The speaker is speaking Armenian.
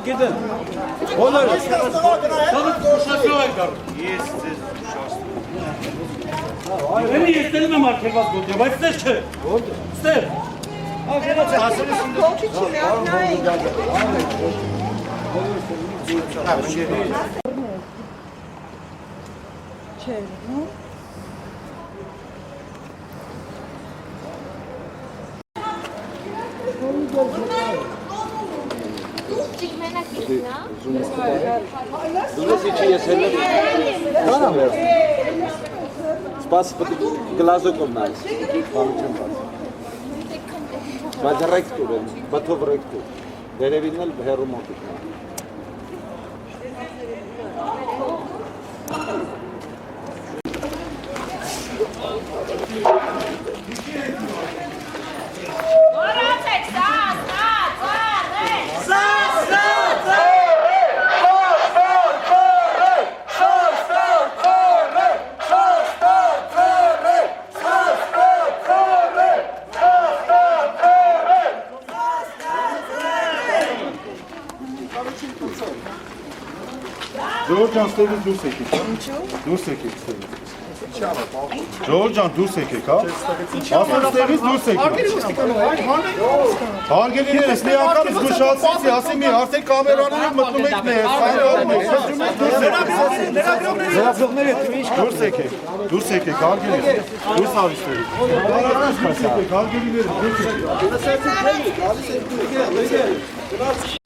gidin. Olur. Beni istedim ama market bas oldu. Bak size şey. Oldu. İster. Спасибо, глазоком нас. Базаректур, батовректур. Деревинел бхерумотик. Georgian stevіз դուրս եկեք, հա։ Ինչու՞։ Դուրս եկեք ստevіз։ Georgian դուրս եկեք, հա։ Ասում ստevіз դուրս եկեք։ Հարգելիներ, ես մի անգամ զգուշացրեցի, ասի մի արդեն կամերաներով մտնում եք մեզ, հայրանում եք, դուրս եկեք։ Դուրս եկեք, հարգելիներ։ Դուրս արի ստevіз։ Դուրս եկեք, հարգելիներ, դուրս եկեք։